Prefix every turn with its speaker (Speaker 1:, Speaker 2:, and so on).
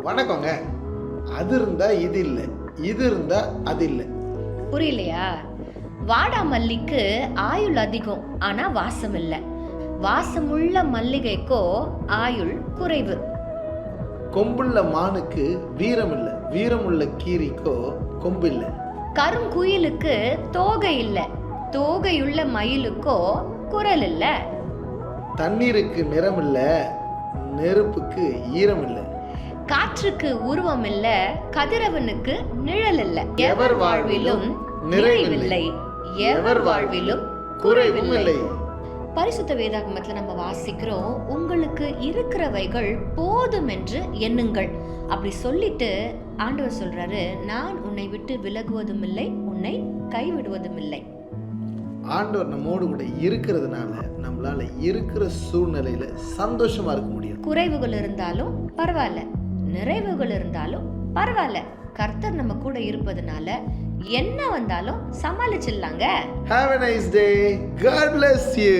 Speaker 1: வணக்கங்க. அது இருந்தா இது இல்லை, இது இருந்தா அது இல்லை.
Speaker 2: புரியலையா? வாடாமல்லிக்கு ஆயுள் அதிகம், ஆனா வாசம் இல்லை. வாசமுள்ள மல்லிகைக்கோ ஆயுள் குறைவு.
Speaker 1: கொம்புள்ள மானுக்கு வீரம் இல்லை, வீரமுள்ள கீரிக்கோ கொம்பு இல்லை.
Speaker 2: கருங்குயிலுக்கு தோகை இல்லை, தோகையுள்ள மயிலுக்கோ குரல் இல்லை.
Speaker 1: தண்ணீருக்கு நிறம் இல்லை, நெருப்புக்கு ஈரம் இல்லை.
Speaker 2: காற்றுக்கு உருவம் இல்ல, கதிரவனுக்கு நிழல் இல்ல.
Speaker 1: எவர் வாழ்விலும் நிறைவில்லை, எவர் வாழ்விலும் குறைவும் இல்லை.
Speaker 2: பரிசுத்த வேதாகமத்துல நம்ம வாசிக்கிறோம், உங்களுக்கு இருக்கிறவைகள் போதும் என்று எண்ணுங்கள். அப்படி சொல்லிட்டு ஆண்டவர் சொல்றாரு, நான் உன்னை விட்டு விலகுவதும் இல்லை, உன்னை கைவிடுவதும் இல்லை.
Speaker 1: ஆண்டவர் நம்மோடு கூட இருக்கிறதுனால நம்மளால இருக்கிற சூழ்நிலையில சந்தோஷமா இருக்க முடியும்.
Speaker 2: குறைவுகள் இருந்தாலும் பரவாயில்ல, நிறைவுகள் இருந்தாலும் பரவாயில்ல. கர்த்தர் நம்ம கூட இருப்பதனால என்ன வந்தாலும் சமாளிச்சிடலாங்க.
Speaker 1: Have a nice day. God bless you.